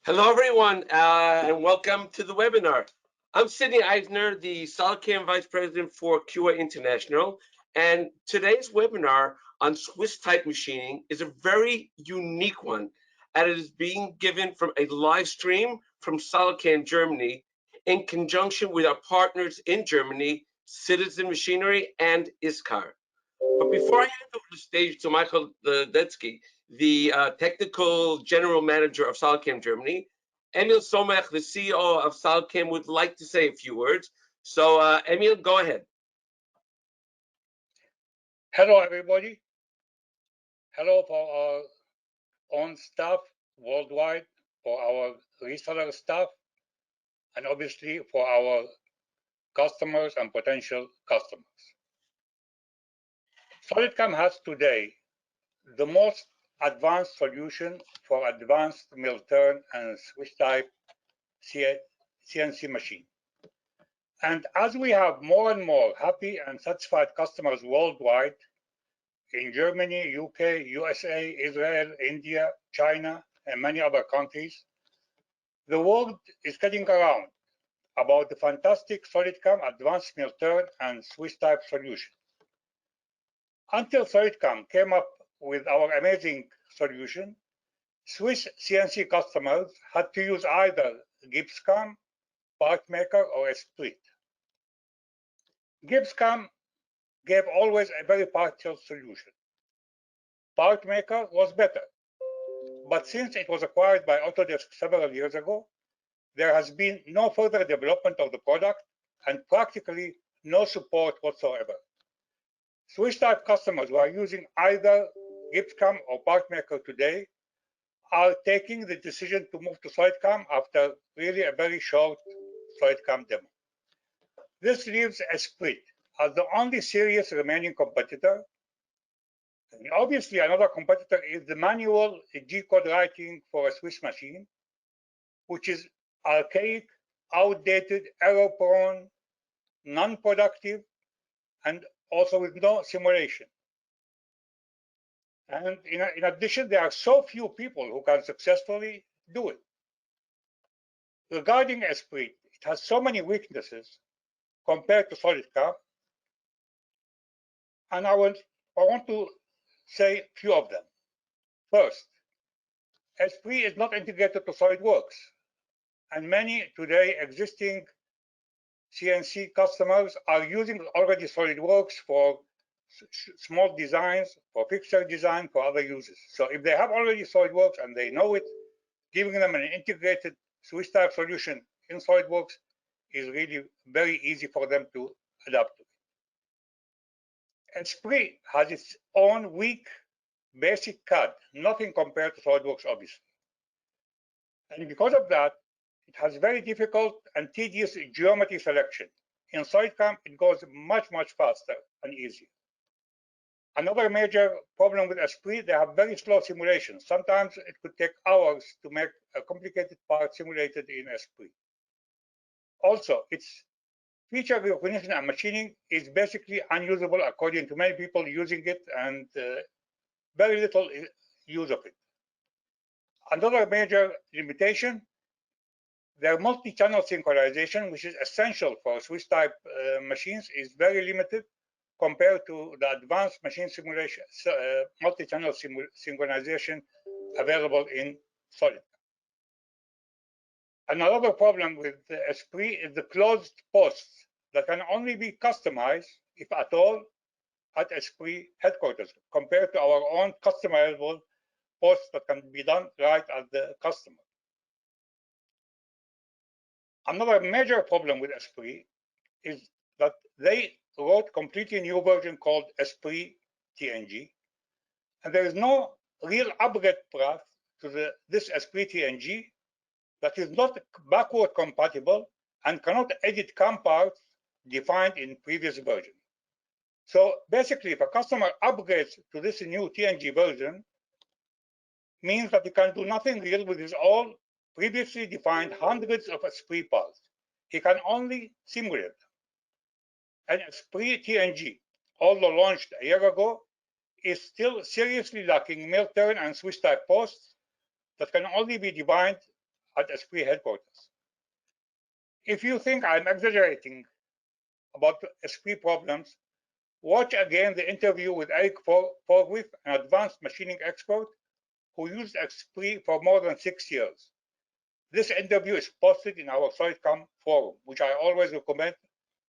Hello, everyone, and welcome to the webinar. I'm Sidney Eisner, the SolidCAM Vice President for QA International, and today's webinar on Swiss type machining is a very unique one, and it is being given from a live stream from SolidCAM Germany in conjunction with our partners in Germany, Citizen Machinery and ISCAR. But before I hand over the stage to Michael Detsky, the technical general manager of SolidCAM Germany, Emil Somech, the CEO of SolidCAM, would like to say a few words. So, Emil, go ahead. Hello, everybody. Hello for our own staff worldwide, for our reseller staff, and obviously for our customers and potential customers. SolidCAM has today the most advanced solution for advanced mill turn and switch type CNC machine. And as we have more and more happy and satisfied customers worldwide, in Germany, UK, USA, Israel, India, China, and many other countries, the world is getting around about the fantastic SolidCAM advanced mill turn and switch type solution. Until SolidCAM came up with our amazing solution, Swiss CNC customers had to use either GibbsCAM, PartMaker, or Esprit. GibbsCAM gave always a very partial solution. PartMaker was better, but since it was acquired by Autodesk several years ago, there has been no further development of the product and practically no support whatsoever. Switch type customers who are using either GibbsCAM or PartMaker today are taking the decision to move to SolidCAM after really a very short SolidCAM demo. This leaves Esprit as the only serious remaining competitor. And obviously, another competitor is the manual G-code writing for a Swiss machine, which is archaic, outdated, error-prone, non-productive, and also with no simulation. And in addition, there are so few people who can successfully do it. Regarding Esprit, it has so many weaknesses compared to SolidCAM, and I want to say a few of them. First, Esprit is not integrated to SolidWorks, and many today existing CNC customers are using already SolidWorks for small designs, for fixture design, for other uses. So if they have already SolidWorks and they know it, giving them an integrated switch type solution in SolidWorks is really very easy for them to adapt to. Esprit has its own weak basic CAD, nothing compared to SolidWorks, obviously. And because of that, it has very difficult and tedious geometry selection. In SolidCAM, it goes much, much faster and easier. Another major problem with Esprit, they have very slow simulation. Sometimes it could take hours to make a complicated part simulated in Esprit. Also, its feature recognition and machining is basically unusable according to many people using it, and very little use of it. Another major limitation, their multi-channel synchronization, which is essential for Swiss type machines, is very limited compared to the advanced machine simulation, multi-channel synchronization available in SolidCAM. Another problem with Esprit is the closed posts that can only be customized, if at all, at Esprit headquarters, compared to our own customizable posts that can be done right at the customer. Another major problem with Esprit is that they wrote a completely new version called Esprit TNG, and there is no real upgrade path to this Esprit TNG that is not backward compatible and cannot edit CAM parts defined in previous version. So basically, if a customer upgrades to this new TNG version, means that he can do nothing real with his old previously defined hundreds of Esprit parts. He can only simulate them. And Esprit TNG, although launched a year ago, is still seriously lacking mill turn and switch type posts that can only be defined at Esprit headquarters. If you think I'm exaggerating about Esprit problems, watch again the interview with Eric Forgwith, an advanced machining expert who used Esprit for more than 6 years. This interview is posted in our SolidCAM forum, which I always recommend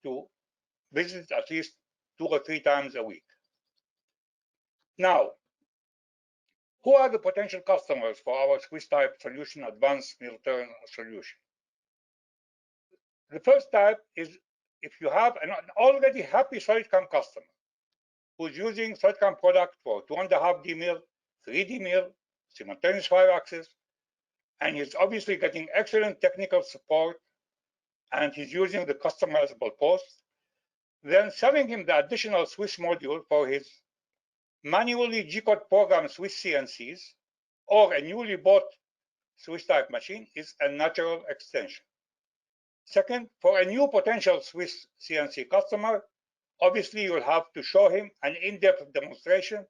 to visit at least 2 or 3 times a week. Now, who are the potential customers for our Swiss type solution, advanced mill turn solution? The first type is if you have an already happy SolidCAM customer who's using SolidCAM product for 2.5D mill, 3D mill, simultaneous 5-axis, and he's obviously getting excellent technical support, and he's using the customizable posts, then selling him the additional Swiss module for his manually G-code programmed Swiss CNCs or a newly bought Swiss type machine is a natural extension. Second, for a new potential Swiss CNC customer, obviously you'll have to show him an in-depth demonstration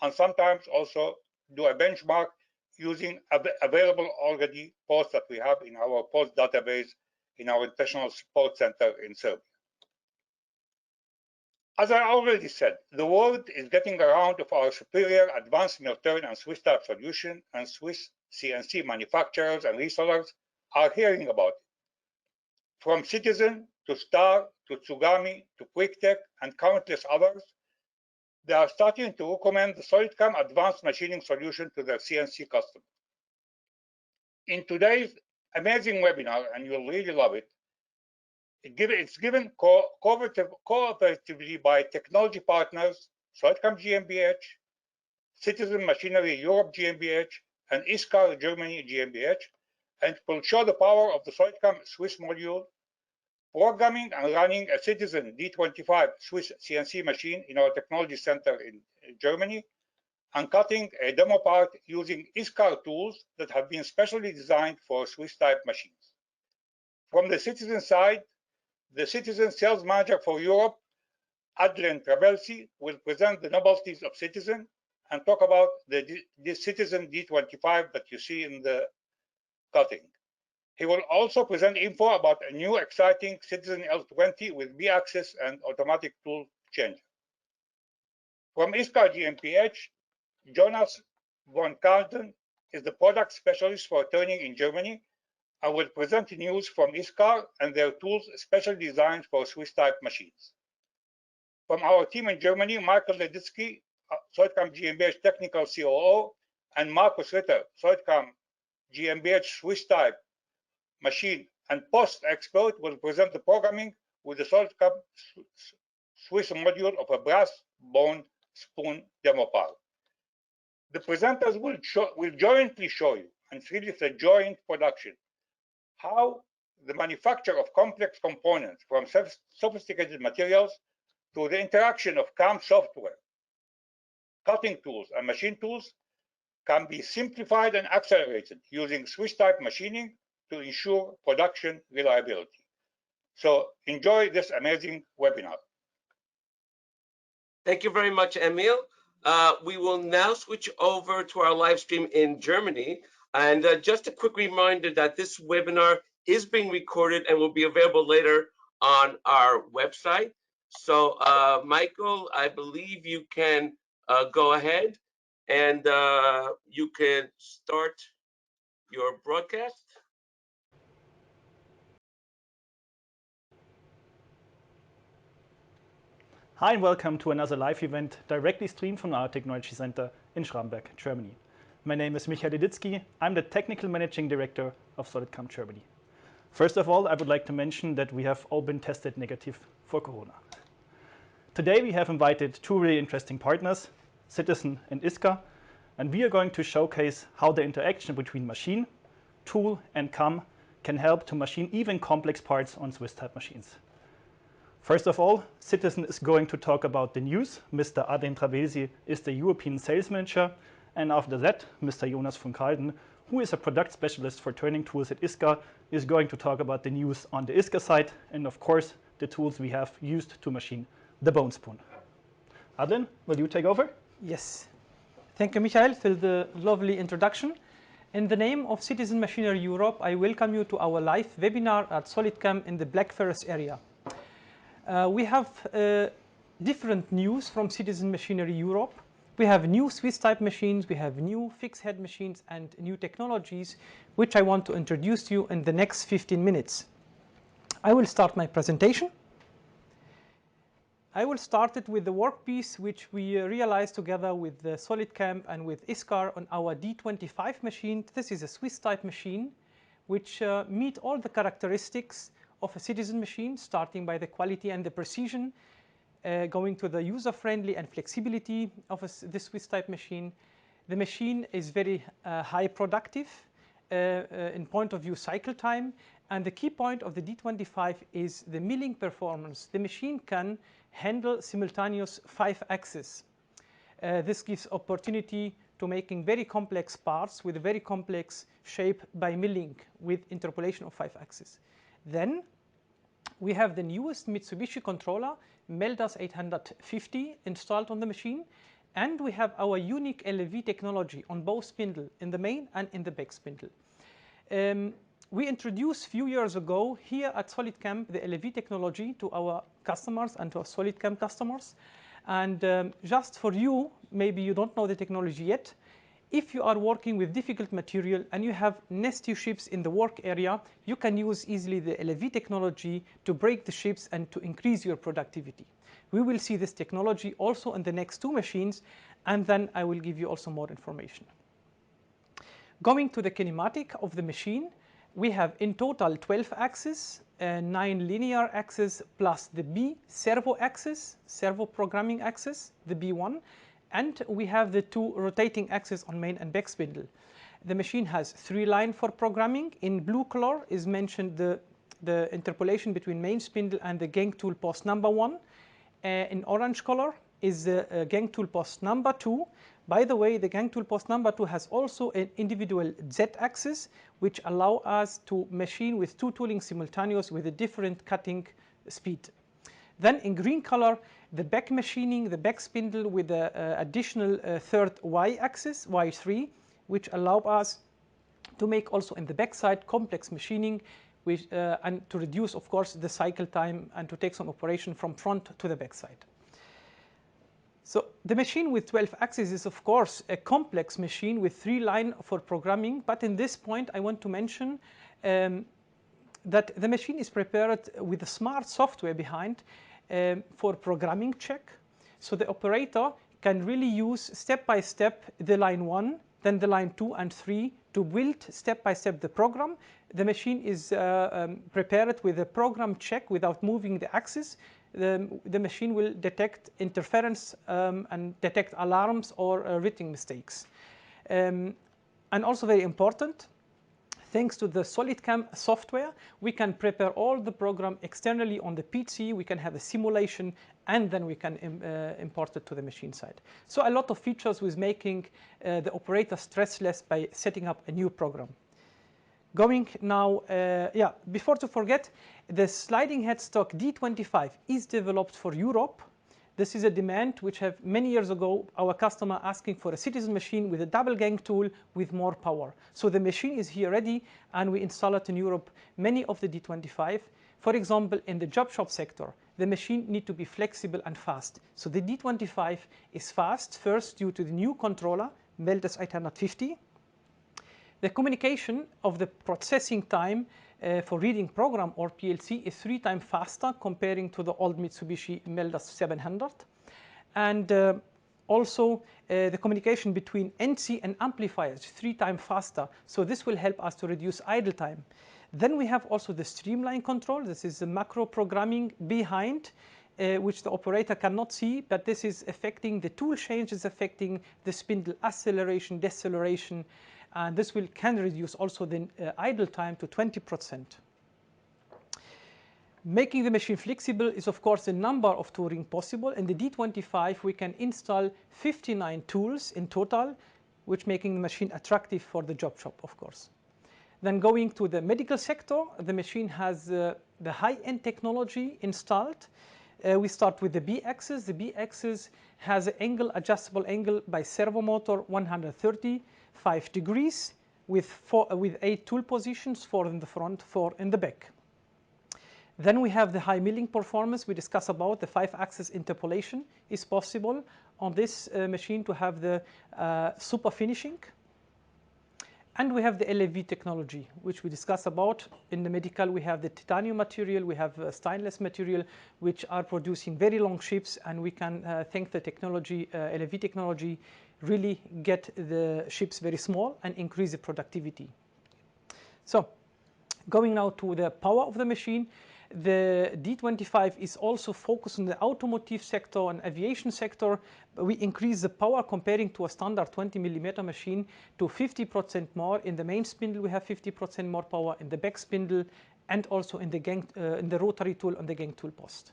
and sometimes also do a benchmark using available already posts that we have in our post database in our International Support Center in Serbia. As I already said, the world is getting around of our superior advanced mill turn and Swiss type solution, and Swiss CNC manufacturers and resellers are hearing about it. From Citizen to Star to Tsugami to QuickTech and countless others, they are starting to recommend the SolidCAM advanced machining solution to their CNC customers. In today's amazing webinar, and you'll really love it, it's given cooperatively by technology partners SolidCAM GmbH, Citizen Machinery Europe GmbH, and ISCAR Germany GmbH, and will show the power of the SolidCAM Swiss module, programming and running a Citizen D25 Swiss CNC machine in our technology center in Germany, and cutting a demo part using ISCAR tools that have been specially designed for Swiss type machines. From the Citizen side, the Citizen Sales Manager for Europe, Adrian Trabelsi, will present the novelties of Citizen and talk about the Citizen D25 that you see in the cutting. He will also present info about a new exciting Citizen L20 with B-axis and automatic tool changer. From ISCAR GmbH, Jonas von Karten is the product specialist for turning in Germany and will present news from ISCAR and their tools specially designed for Swiss type machines. From our team in Germany, Michael Leditsky, SolidCAM GmbH Technical COO, and Markus Ritter, SolidCAM GmbH Swiss type machine and post expert, will present the programming with the SolidCAM Swiss module of a brass bone spoon demo part. The presenters will jointly show you, and really it's a joint production, how the manufacture of complex components from sophisticated materials to the interaction of CAM software, cutting tools, and machine tools can be simplified and accelerated using Swiss type machining to ensure production reliability. So enjoy this amazing webinar. Thank you very much, Emil. We will now switch over to our live stream in Germany. And just a quick reminder that this webinar is being recorded and will be available later on our website. So Michael, I believe you can go ahead and you can start your broadcast. Hi and welcome to another live event directly streamed from our Technology Center in Schramberg, Germany. My name is Michael Leditsky. I'm the Technical Managing Director of SolidCAM Germany. First of all, I would like to mention that we have all been tested negative for Corona. Today we have invited two really interesting partners, Citizen and ISCAR, and we are going to showcase how the interaction between machine, tool and CAM can help to machine even complex parts on Swiss type machines. First of all, Citizen is going to talk about the news. Mr. Adrian Trabelsi is the European Sales Manager. And after that, Mr. Jonas von Kalden, who is a product specialist for turning tools at ISCAR, is going to talk about the news on the ISCAR side and, of course, the tools we have used to machine the bone spoon. Adrian, will you take over? Yes. Thank you, Michael, for the lovely introduction. In the name of Citizen Machinery Europe, I welcome you to our live webinar at SolidCAM in the Black Forest area. We have different news from Citizen Machinery Europe. We have new Swiss type machines, we have new fixed head machines and new technologies, which I want to introduce to you in the next 15 minutes. I will start my presentation. I will start it with the workpiece which we realized together with the SolidCAM and with ISCAR on our D25 machine. This is a Swiss type machine which meet all the characteristics of a Citizen machine, starting by the quality and the precision, going to the user-friendly and flexibility of this Swiss type machine. The machine is very high productive in point of view cycle time, and the key point of the D25 is the milling performance. The machine can handle simultaneous 5 axes. This gives opportunity to making very complex parts with a very complex shape by milling with interpolation of 5 axes. Then we have the newest Mitsubishi controller, Meldas 850, installed on the machine, and we have our unique LV technology on both spindle, in the main and in the back spindle. We introduced a few years ago here at SolidCAM the LV technology to our customers and to our SolidCAM customers. And just for you, maybe you don't know the technology yet, if you are working with difficult material and you have nasty ships in the work area, you can use easily the LV technology to break the ships and to increase your productivity. We will see this technology also in the next 2 machines, and then I will give you also more information. Going to the kinematic of the machine, we have in total 12 axes, 9 linear axes plus the B servo axis, servo programming axis, the B1, and we have the 2 rotating axes on main and back spindle. The machine has 3 lines for programming. In blue color is mentioned the interpolation between main spindle and the gang tool post number 1. In orange color is the gang tool post number 2. By the way, the gang tool post number 2 has also an individual Z axis, which allow us to machine with 2 tooling simultaneous with a different cutting speed. Then in green color, the back machining, the back spindle with the additional 3rd Y axis, Y3, which allow us to make also in the back side complex machining, which, and to reduce, of course, the cycle time and to take some operation from front to the back side. So the machine with 12 axes is, of course, a complex machine with 3 lines for programming. But in this point, I want to mention that the machine is prepared with a smart software behind for programming check. So the operator can really use step by step the line 1, then the line 2 and 3 to build step by step the program. The machine is prepared with a program check without moving the axis. The machine will detect interference and detect alarms or writing mistakes. And also very important, thanks to the SolidCAM software, we can prepare all the program externally on the PC. We can have a simulation, and then we can import it to the machine side. So a lot of features with making the operator stressless by setting up a new program. Going now, before to forget, the sliding headstock D25 is developed for Europe. This is a demand which have many years ago our customer asking for a Citizen machine with a double gang tool with more power. So the machine is here ready, and we install it in Europe. Many of the D25, for example, in the job shop sector, the machine need to be flexible and fast. So the D25 is fast, first due to the new controller, Meldas 850. The communication of the processing time for reading program or PLC is 3 times faster comparing to the old Mitsubishi Meldas 700. And also the communication between NC and amplifiers is 3 times faster. So this will help us to reduce idle time. Then we have also the Streamline Control. This is the macro programming behind, which the operator cannot see, but this is affecting the tool changes, affecting the spindle acceleration, deceleration, and this can reduce also the idle time to 20%. Making the machine flexible is, of course, a number of tooling possible. In the D25, we can install 59 tools in total, which making the machine attractive for the job shop, of course. Then going to the medical sector, the machine has the high-end technology installed. We start with the B-axis. The B-axis has an angle, adjustable angle by servo motor 135 degrees. with 8 tool positions, 4 in the front, 4 in the back. Then we have the high milling performance. We discuss about the 5-axis interpolation is possible on this machine to have the super finishing. And we have the LFV technology, which we discuss about. In the medical, we have the titanium material, we have stainless material, which are producing very long ships, and we can thank the technology, LFV technology, really get the ships very small and increase the productivity. So, going now to the power of the machine, the D25 is also focused on the automotive sector and aviation sector. We increase the power comparing to a standard 20mm machine to 50% more. In the main spindle, we have 50% more power in the back spindle, and also in the rotary tool on the gang tool post.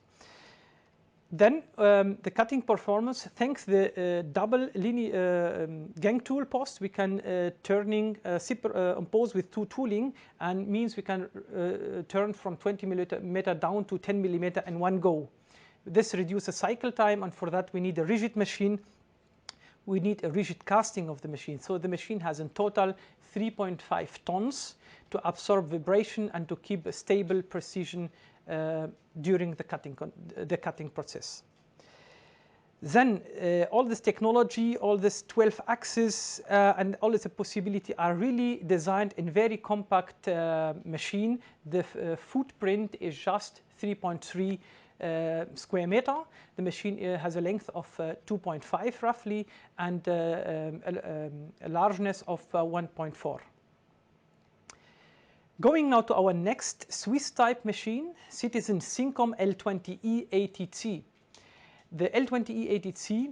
Then the cutting performance, thanks the double linear gang tool post, we can impose with 2 tooling, and means we can turn from 20mm down to 10mm in one go. This reduces cycle time, and for that we need a rigid machine. We need a rigid casting of the machine. So the machine has in total 3.5 tons to absorb vibration and to keep a stable precision during the cutting process. Then all this technology, all this 12 axis and all this possibility are really designed in very compact machine. The footprint is just 3.3 square meter. The machine has a length of 2.5 roughly, and a largeness of 1.4. Going now to our next Swiss type machine, Citizen SINCOM L20E ATC. The L20E ATC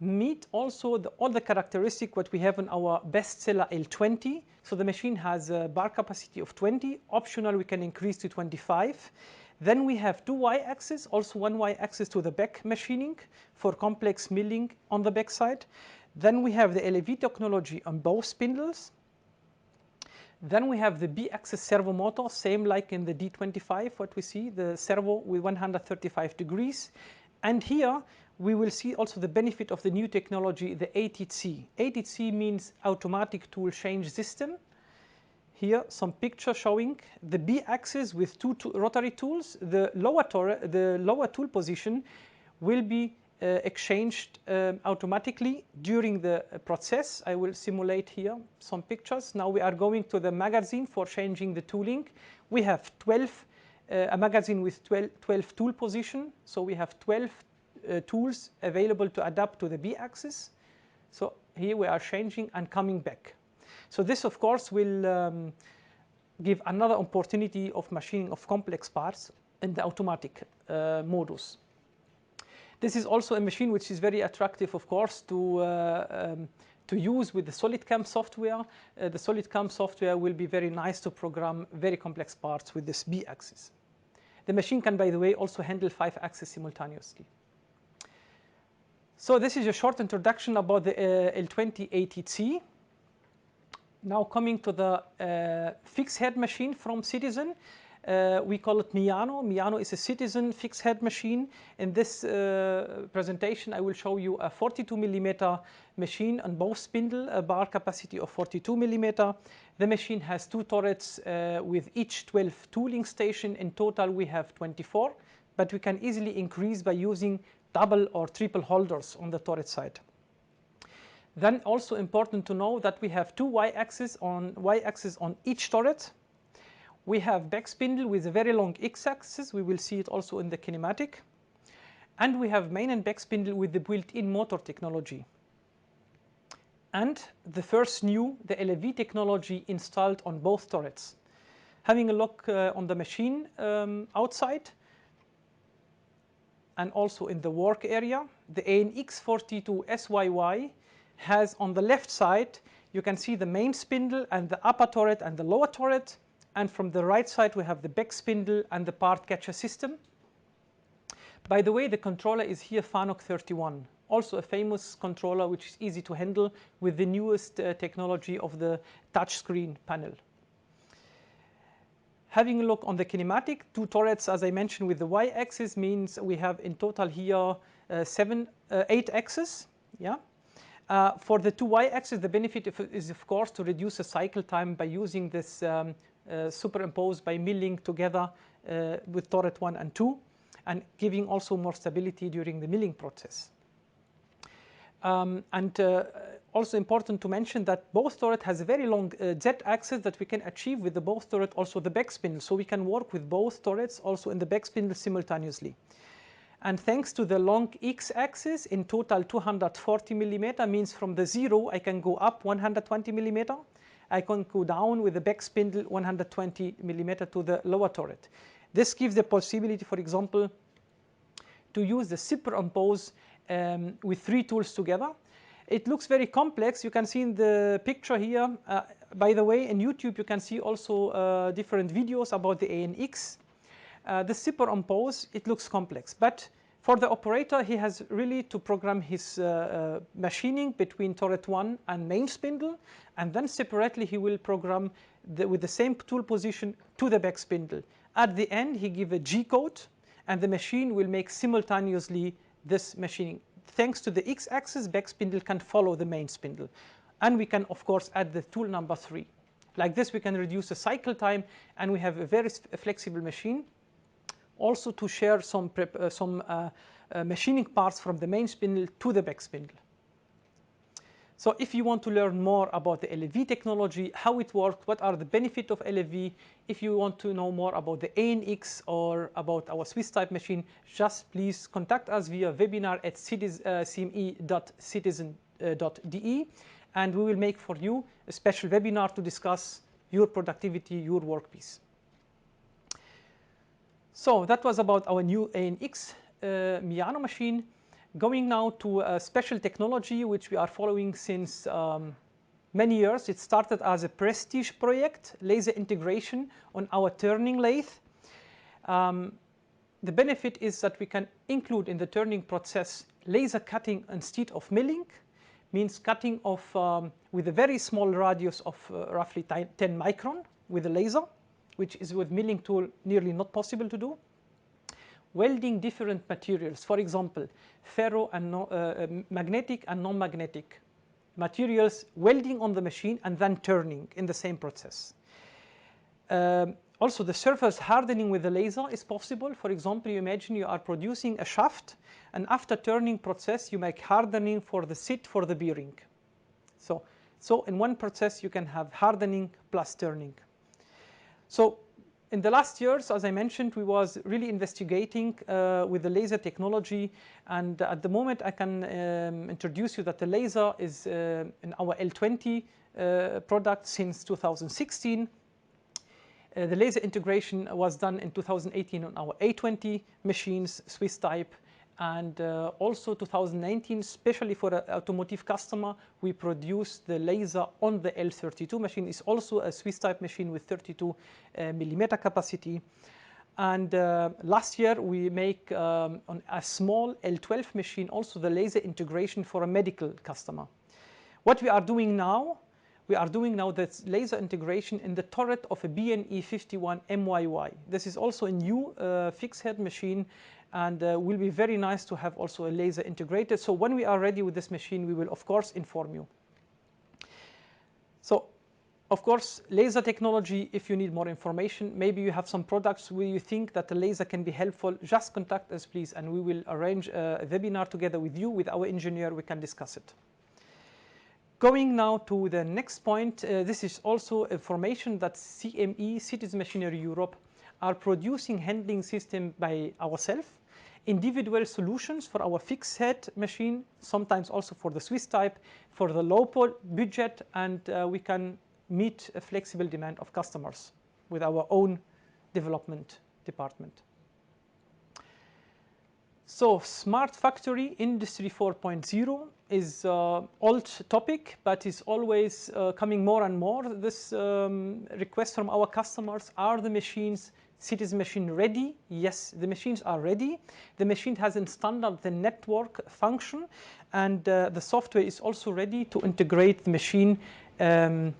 meet also all the characteristics what we have in our bestseller L20. So the machine has a bar capacity of 20. Optional, we can increase to 25. Then we have 2 Y-axis, also 1 Y-axis to the back machining for complex milling on the back side. Then we have the LFV technology on both spindles. Then we have the B-axis servo motor, same like in the D25, what we see, the servo with 135 degrees. And here we will see also the benefit of the new technology, the ATC. ATC means automatic tool change system. Here some picture showing the B-axis with 2 rotary tools. The lower tool position will be exchanged automatically during the process. I will simulate here some pictures. Now we are going to the magazine for changing the tooling. We have a magazine with 12 tool position, so we have 12 tools available to adapt to the B-axis. So here we are changing and coming back. So this of course will give another opportunity of machining of complex parts in the automatic modus. This is also a machine which is very attractive, of course, to use with the SolidCAM software. The SolidCAM software will be very nice to program very complex parts with this B-axis. The machine can, by the way, also handle 5 axes simultaneously. So this is a short introduction about the L20 ATC. Now coming to the fixed head machine from Citizen. We call it Miano. Miano is a Citizen fixed head machine. In this presentation, I will show you a 42mm machine on both spindle, a bar capacity of 42mm. The machine has 2 turrets with each 12 tooling station. In total, we have 24, but we can easily increase by using double or triple holders on the turret side. Then also important to know that we have 2 Y-axes on each turret. We have back spindle with a very long X-axis. We will see it also in the kinematic. And we have main and back spindle with the built-in motor technology. And the first new, the LFV technology installed on both turrets. Having a look on the machine outside and also in the work area, the ANX42 SYY has on the left side, you can see the main spindle and the upper turret and the lower turret. And from the right side, we have the back spindle and the part catcher system. By the way, the controller is here FANOC 31, also a famous controller which is easy to handle with the newest technology of the touchscreen panel. Having a look on the kinematic, 2 turrets, as I mentioned, with the Y-axis means we have in total here 8 axes. Yeah. For the 2 y-axis, the benefit is, of course, to reduce the cycle time by using this superimposed by milling together with turret 1 and 2, and giving also more stability during the milling process. Also important to mention that both turret has a very long z-axis that we can achieve with the both turret, also the back spindle. So we can work with both turrets also in the back spindle simultaneously. And thanks to the long x-axis, in total 240 millimeter, means from the 0 I can go up 120 millimeter. I can go down with the back spindle 120 millimeter to the lower turret. This gives the possibility, for example, to use the superimpose with 3 tools together. It looks very complex. You can see in the picture here. By the way, in YouTube you can see also different videos about the ANX. The superimpose, it looks complex, but for the operator, he has really to program his machining between turret 1 and main spindle, and then separately he will program with the same tool position to the back spindle. At the end, he gives a G-code, and the machine will make simultaneously this machining. Thanks to the x-axis, back spindle can follow the main spindle. And we can, of course, add the tool number 3. Like this, we can reduce the cycle time, and we have a very flexible machine. Also to share some machining parts from the main spindle to the back spindle. So if you want to learn more about the LFV technology, how it works, what are the benefits of LFV, if you want to know more about the ANX or about our Swiss type machine, just please contact us via webinar at cme.citizen.de, and we will make for you a special webinar to discuss your productivity, your workpiece. So that was about our new ANX Miano machine. Going now to a special technology which we are following since many years. It started as a prestige project, laser integration on our turning lathe. The benefit is that we can include in the turning process laser cutting instead of milling, means cutting of with a very small radius of roughly 10 micron with a laser, which is with milling tool nearly not possible to do. Welding different materials, for example, ferro and magnetic and non-magnetic materials, welding on the machine and then turning in the same process. Also, the surface hardening with the laser is possible. For example, you imagine you are producing a shaft, and after turning process, you make hardening for the seat for the bearing. So in one process, you can have hardening plus turning. So in the last years, as I mentioned, we was really investigating with the laser technology, and at the moment I can introduce you that the laser is in our L20 product since 2016. The laser integration was done in 2018 on our A20 machines, Swiss type, and also 2019, especially for an automotive customer, we produced the laser on the L32 machine. It's also a Swiss type machine with 32 millimeter capacity. And last year we make on a small L12 machine also the laser integration for a medical customer. What we are doing now, the laser integration in the turret of a BNE 51 MYY. This is also a new fixed head machine, and will be very nice to have also a laser integrated. So when we are ready with this machine, we will of course inform you. So of course, laser technology, if you need more information, maybe you have some products where you think that the laser can be helpful, just contact us please, and we will arrange a webinar together with you, with our engineer, we can discuss it. Going now to the next point, this is also information that CME, Citizen Machinery Europe, are producing handling system by ourselves, individual solutions for our fixed head machine, sometimes also for the Swiss type, for the low budget, and we can meet a flexible demand of customers with our own development department. So Smart Factory Industry 4.0 is an old topic, but is always coming more and more. This request from our customers, are the machines, Citizen machine ready? Yes, the machines are ready. The machine has installed the network function, and the software is also ready to integrate the machine to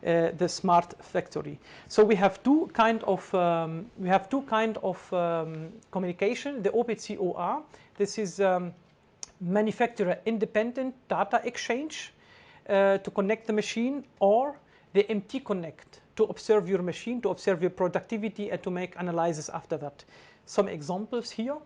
the Smart Factory. So we have two kind of communication. The OPC OR. This is manufacturer independent data exchange to connect the machine, or the MT connect to observe your machine, to observe your productivity, and to make analysis after that. Some examples here.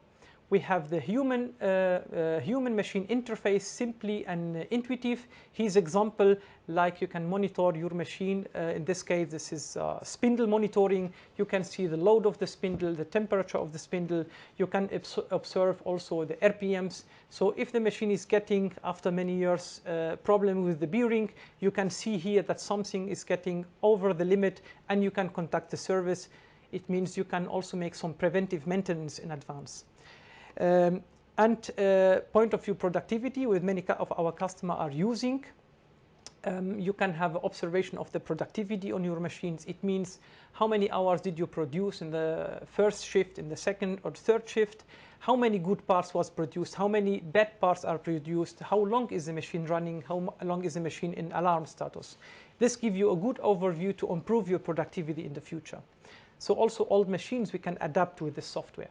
We have the human-machine interface, simply and intuitive. Here's example like you can monitor your machine. In this case, this is spindle monitoring. You can see the load of the spindle, the temperature of the spindle. You can observe also the RPMs. So if the machine is getting, after many years, problem with the bearing, you can see here that something is getting over the limit, and you can contact the service. It means you can also make some preventive maintenance in advance. Point of view productivity, with many of our customers are using, you can have observation of the productivity on your machines. It means how many hours did you produce in the first shift, in the second or third shift, how many good parts was produced, how many bad parts are produced, how long is the machine running, how long is the machine in alarm status. This gives you a good overview to improve your productivity in the future. So also old machines we can adapt with this software.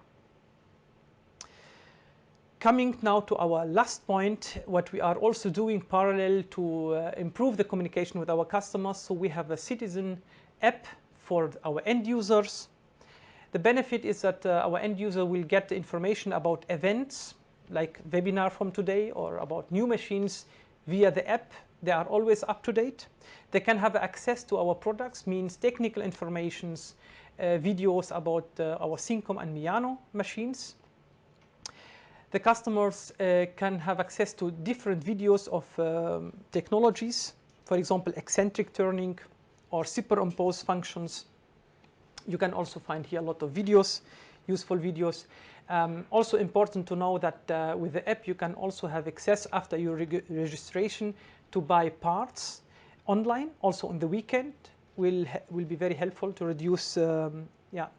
Coming now to our last point, what we are also doing parallel to improve the communication with our customers. So we have a Citizen app for our end users. The benefit is that our end user will get the information about events, like webinar from today, or about new machines via the app. They are always up to date. They can have access to our products, means technical informations, videos about our SINCOM and Miano machines. The customers can have access to different videos of technologies, for example, eccentric turning or superimpose functions. You can also find here a lot of videos, useful videos. Also important to know that with the app you can also have access after your registration to buy parts online, also on the weekend. Will be very helpful to reduce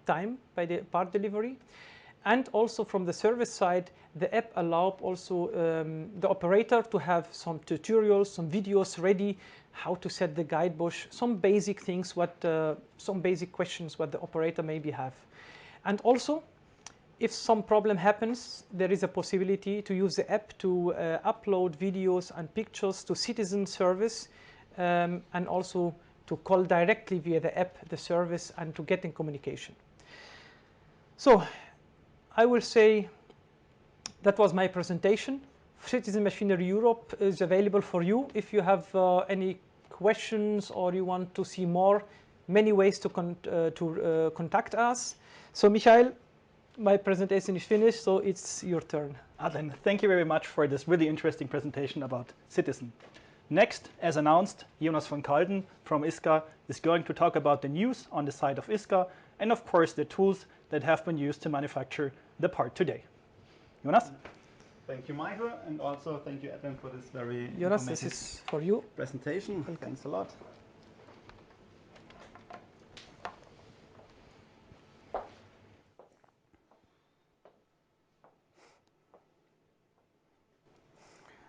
time by the part delivery. And also from the service side, the app allows also the operator to have some tutorials, some videos ready, how to set the guide bush, some basic things, some basic questions what the operator maybe have. And also, if some problem happens, there is a possibility to use the app to upload videos and pictures to Citizen service, and also to call directly via the app, the service, and to get in communication. So I will say that was my presentation. Citizen Machinery Europe is available for you. If you have any questions or you want to see more, many ways to contact us. So Michael, my presentation is finished, so it's your turn. Then thank you very much for this really interesting presentation about Citizen. Next, as announced, Jonas von Kalden from ISCAR is going to talk about the news on the side of ISCAR and of course the tools that have been used to manufacture the part today. Jonas? Thank you, Michael, and also thank you, Edwin, for this very Jonas, this is for you. presentation. Okay. Thanks a lot.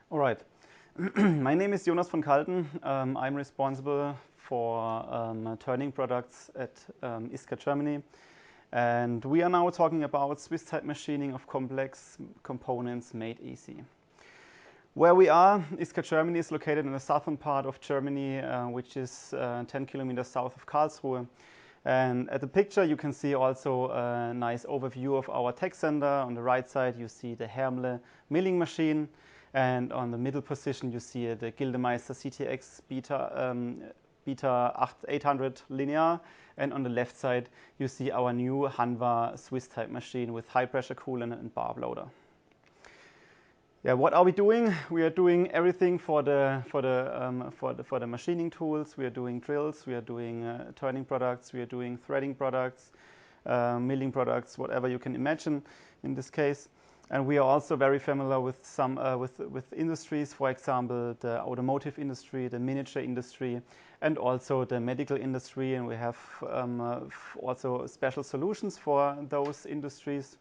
All right. My name is Jonas von Kalden. I'm responsible for turning products at ISCAR Germany. And we are now talking about Swiss-type machining of complex components made easy. Where we are, ISCAR Germany is located in the southern part of Germany, which is 10 kilometers south of Karlsruhe. And at the picture, you can see also a nice overview of our tech center. On the right side, you see the Hsr Milling machine. And on the middle position, you see the Gildemeister CTX Beta 800 linear. And on the left side, you see our new Hanwha Swiss-type machine with high-pressure coolant and barb loader. Yeah, what are we doing? We are doing everything for the machining tools. We are doing drills. We are doing turning products. We are doing threading products, milling products, whatever you can imagine in this case. And we are also very familiar with some with industries, for example, the automotive industry, the miniature industry, and also the medical industry. And we have also special solutions for those industries.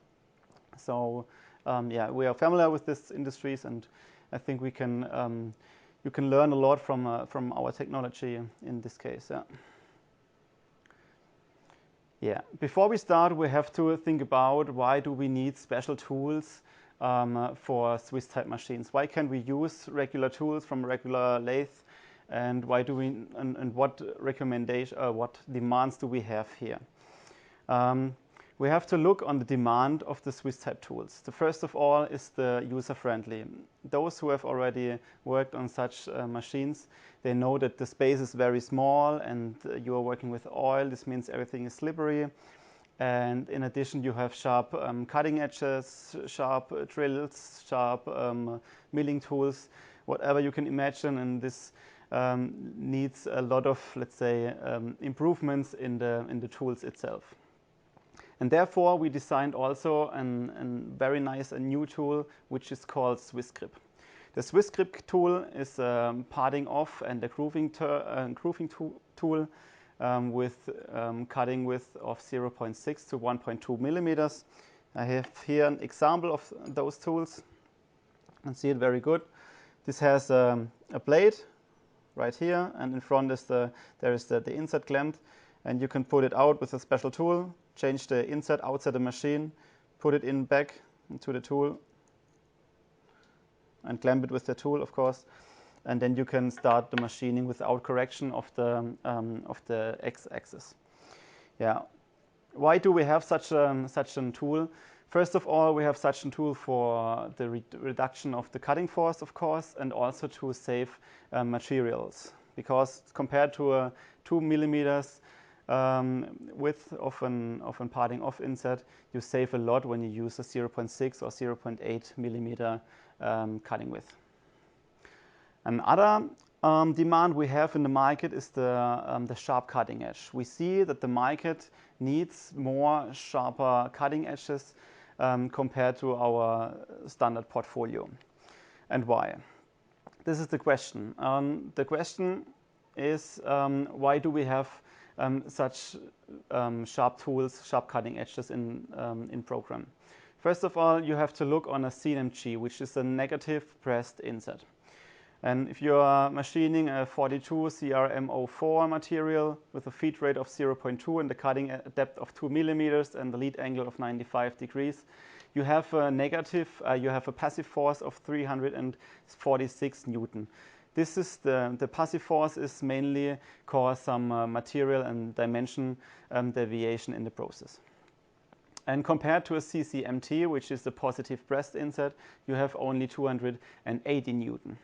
So yeah, we are familiar with these industries, and I think we can you can learn a lot from our technology in this case. Yeah. Yeah. Before we start, we have to think about why do we need special tools for Swiss type machines? Why can we use regular tools from regular lathe, and why do we and what recommendation what demands do we have here? We have to look on the demand of the Swiss type tools. The first of all is the user friendly. Those who have already worked on such machines, they know that the space is very small and you are working with oil. This means everything is slippery. And in addition, you have sharp cutting edges, sharp drills, sharp milling tools, whatever you can imagine. And this needs a lot of, let's say, improvements in the tools itself. And therefore, we designed also a very nice new tool, which is called SwissGrip. The SwissGrip tool is a parting off and a grooving tool with cutting width of 0.6 to 1.2 millimeters. I have here an example of those tools. You can see it very good. This has a blade right here, and in front is there is the insert clamped, and you can put it out with a special tool, change the insert outside the machine, put it in back into the tool, and clamp it with the tool, of course, and then you can start the machining without correction of the x-axis. Yeah, why do we have such a tool? First of all, we have such a tool for the reduction of the cutting force, of course, and also to save materials, because compared to a 2 millimeters width of an parting off insert, you save a lot when you use a 0.6 or 0.8 millimeter cutting width. Another demand we have in the market is the sharp cutting edge. We see that the market needs more sharper cutting edges compared to our standard portfolio. And why? This is the question. The question is, why do we have such sharp tools, sharp cutting edges in program? First of all, you have to look on a CNMG, which is a negative pressed insert. And if you are machining a 42 CRM04 material with a feed rate of 0.2 and the cutting depth of 2 millimeters and the lead angle of 95 degrees, you have a passive force of 346 Newton. This is the passive force is mainly cause some material and dimension deviation in the process. And compared to a CCMT, which is the positive pressed insert, you have only 280 Newton.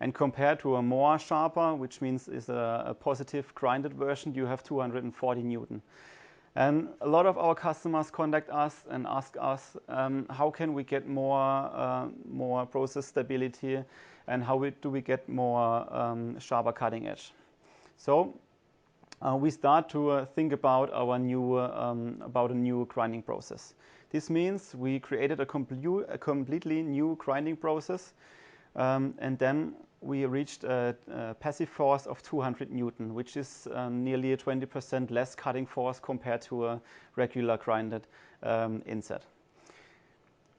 And compared to a more sharper, which means is a positive grinded version, you have 240 Newton. And a lot of our customers contact us and ask us, how can we get more process stability, and how do we get more sharper cutting edge? So we start to think about a new grinding process. This means we created a completely new grinding process, and then we reached a passive force of 200 Newton, which is nearly 20% less cutting force compared to a regular grinded insert.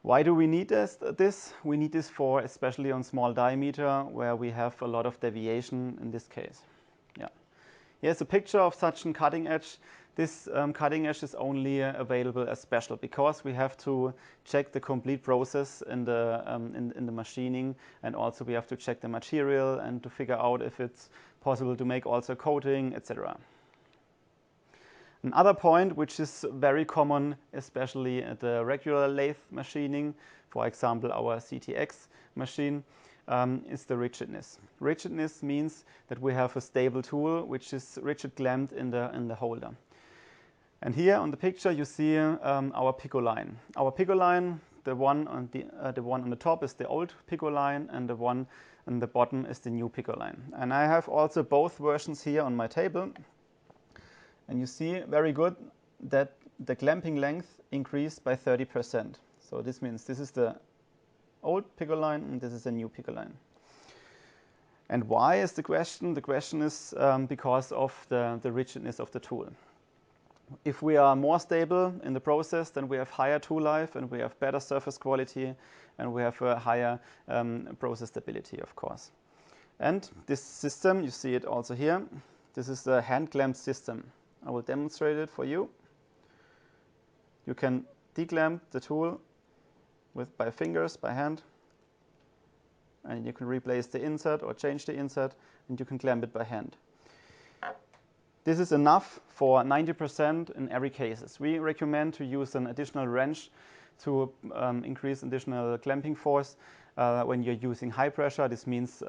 Why do we need this? We need this for especially on small diameter where we have a lot of deviation in this case. Yeah. Here's a picture of such a cutting edge. This cutting edge is only available as special because we have to check the complete process in the machining, and also we have to check the material and to figure out if it's possible to make also coating, etc. Another point which is very common, especially at the regular lathe machining, for example our CTX machine, is the rigidness. Rigidness means that we have a stable tool which is rigid clamped in the holder. And here on the picture you see our Pico line. Our Pico line, the one on the top is the old Pico line, and the one on the bottom is the new Pico line. And I have also both versions here on my table. And you see very good that the clamping length increased by 30%. So this means this is the old Pico line and this is the new Pico line. And why is the question? The question is because of the rigidness of the tool. If we are more stable in the process, then we have higher tool life and we have better surface quality and we have a higher process stability, of course. And this system, you see it also here, this is a hand clamped system. I will demonstrate it for you. You can declamp the tool by fingers, by hand. And you can replace the insert or change the insert, and you can clamp it by hand. This is enough for 90% in every case. We recommend to use an additional wrench to increase additional clamping force when you're using high pressure. This means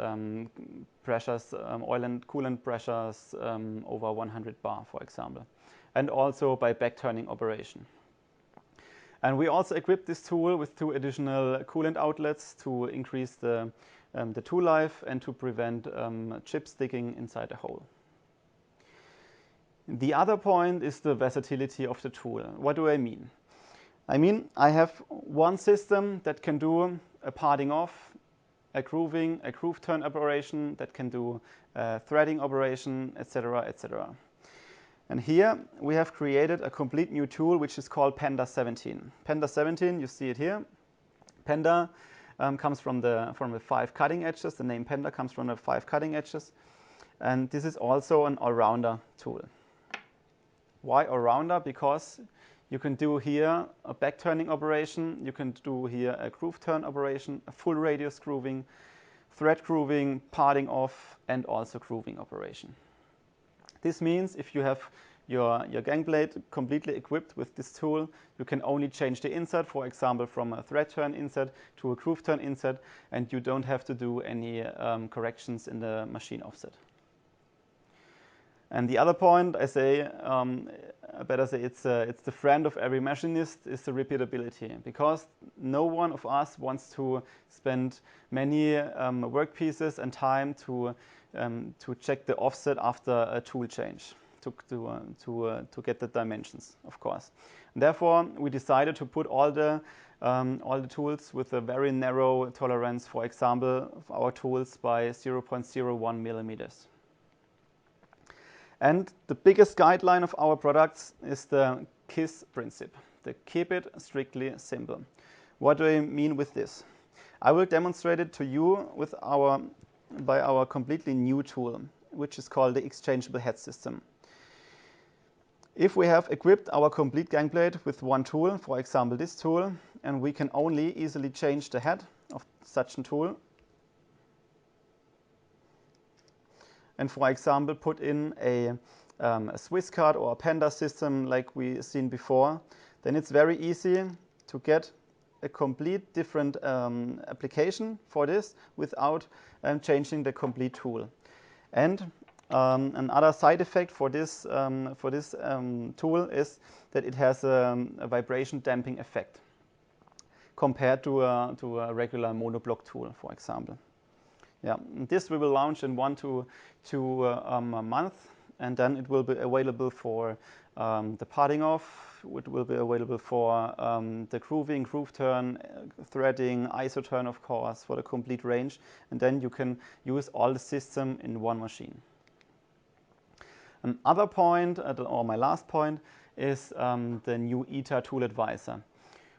pressures, oil and coolant pressures over 100 bar, for example. And also by back-turning operation. And we also equip this tool with 2 additional coolant outlets to increase the tool life and to prevent chips sticking inside the hole. The other point is the versatility of the tool. What do I mean? I have one system that can do a parting off, a grooving, a groove turn operation, that can do a threading operation, etc., etc. And here we have created a complete new tool which is called Panda 17. Panda 17, you see it here. Panda comes from the 5 cutting edges. The name Panda comes from the 5 cutting edges. And this is also an all-rounder tool. Why all-rounder? Because you can do here a back-turning operation, you can do here a groove turn operation, a full radius grooving, thread grooving, parting off, and also grooving operation. This means if you have your gang blade completely equipped with this tool, you can only change the insert, for example, from a thread turn insert to a groove turn insert, and you don't have to do any corrections in the machine offset. And the other point, I better say it's the friend of every machinist, is the repeatability. Because no one of us wants to spend many work pieces and time to check the offset after a tool change, to get the dimensions, of course. And therefore, we decided to put all the tools with a very narrow tolerance, for example, of our tools by 0.01 millimeters. And the biggest guideline of our products is the KISS principle, the keep it strictly simple. What do I mean with this? I will demonstrate it to you by our completely new tool, which is called the exchangeable head system. If we have equipped our complete gang blade with one tool, for example this tool, and we can only easily change the head of such a tool, and for example put in a Swiss card or a Panda system like we seen before, then it's very easy to get a complete different application for this without changing the complete tool. And another side effect for this tool is that it has a vibration damping effect compared to a regular monoblock tool, for example. Yeah, this we will launch in 1 to 2 months, and then it will be available for the parting off. It will be available for the grooving, groove turn, threading, ISO turn, of course, for the complete range. And then you can use all the system in one machine. Another point, or my last point, is the new ITA Tool Advisor,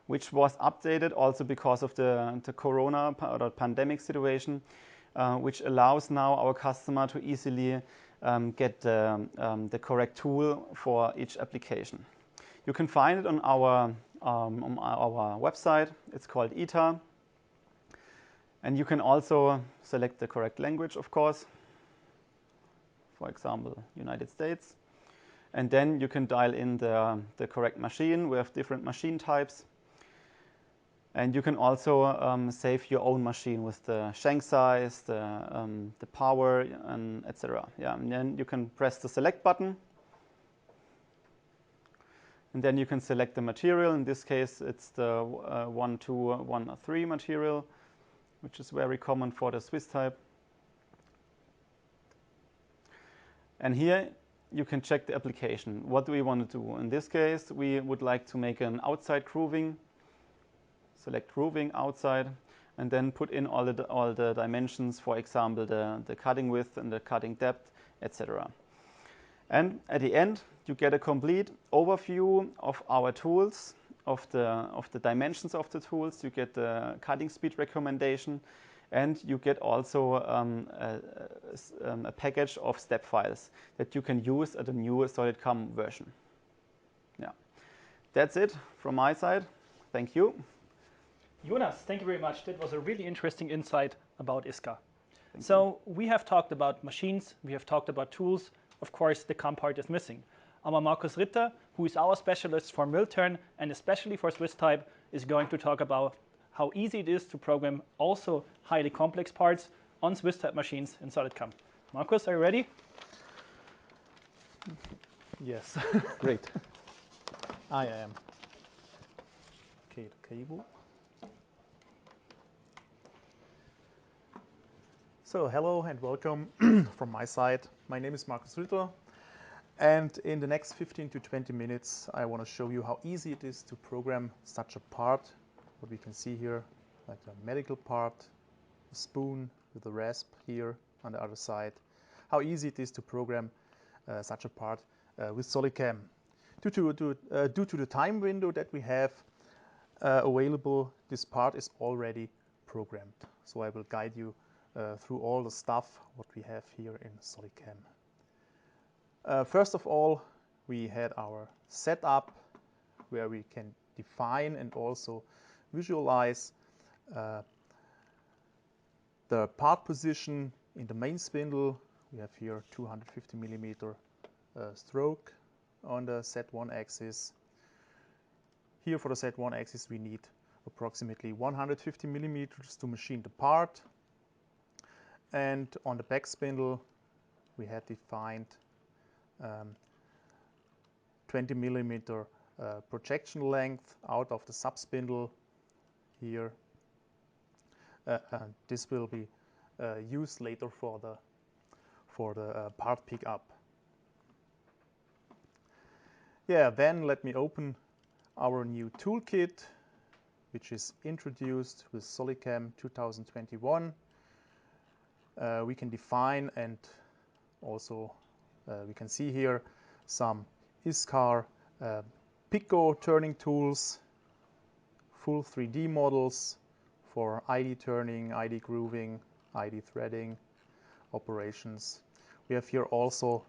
which was updated also because of the corona or pandemic situation, which allows now our customer to easily get the correct tool for each application. You can find it on our website. It's called ITA. And you can also select the correct language, of course. For example, United States. And then you can dial in the correct machine. We have different machine types. And you can also save your own machine with the shank size, the power, and etc. Yeah, and then you can press the select button. And then you can select the material. In this case, it's the 1213 material, which is very common for the Swiss type. And here you can check the application. What do we want to do? In this case, we would like to make an outside grooving. Select grooving outside, and then put in all the dimensions, for example, the cutting width and the cutting depth, etc. And at the end, you get a complete overview of our tools, of the dimensions of the tools. You get the cutting speed recommendation, and you get also a package of step files that you can use at the new SolidCAM version. Yeah, that's it from my side. Thank you. Jonas, thank you very much. That was a really interesting insight about ISCAR. So we have talked about machines, we have talked about tools. Of course, the CAM part is missing. Our Markus Ritter, who is our specialist for mill turn and especially for Swiss type, is going to talk about how easy it is to program also highly complex parts on Swiss type machines in SolidCAM. Markus, are you ready? Yes, great. I am. Okay, the cable. So hello and welcome from my side. My name is Markus Ritter, and in the next 15 to 20 minutes I want to show you how easy it is to program such a part, what we can see here, like a medical part, a spoon with a rasp here on the other side, how easy it is to program such a part with SolidCAM. Due to the time window that we have available, this part is already programmed. So I will guide you through all the stuff what we have here in SolidCAM. First of all, we had our setup where we can define and also visualize the part position in the main spindle. We have here 250 millimeter stroke on the Z1 axis. Here for the Z1 axis we need approximately 150 millimeters to machine the part. And on the back spindle we had defined 20 millimeter projection length out of the sub-spindle here. This will be used later for the part pickup. Yeah, then let me open our new toolkit, which is introduced with SolidCAM 2021. We can define and also we can see here some ISCAR Pico turning tools, full 3D models for ID turning, ID grooving, ID threading operations. We have here also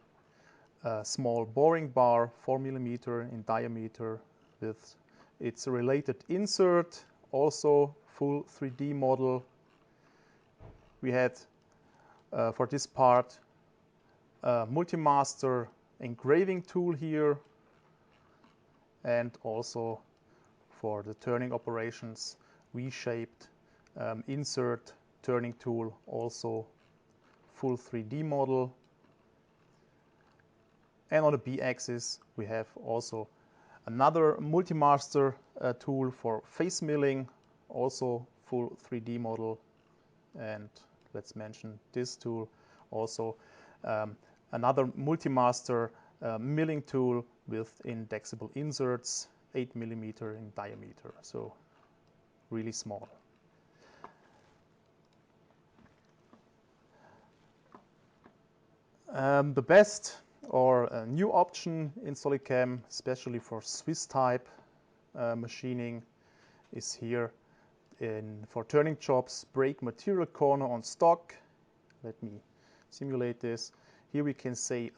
a small boring bar, 4 millimeter in diameter, with its related insert, also full 3D model. We had for this part a multi-master engraving tool here, and also for the turning operations V-shaped insert turning tool, also full 3D model. And on the B-axis we have also another multi-master tool for face milling, also full 3D model. And let's mention this tool also, another multi-master milling tool with indexable inserts, 8 millimeter in diameter, so really small. The best or a new option in SolidCAM, especially for Swiss type machining, is here for turning jobs, break material corner on stock. Let me simulate this. Here we can say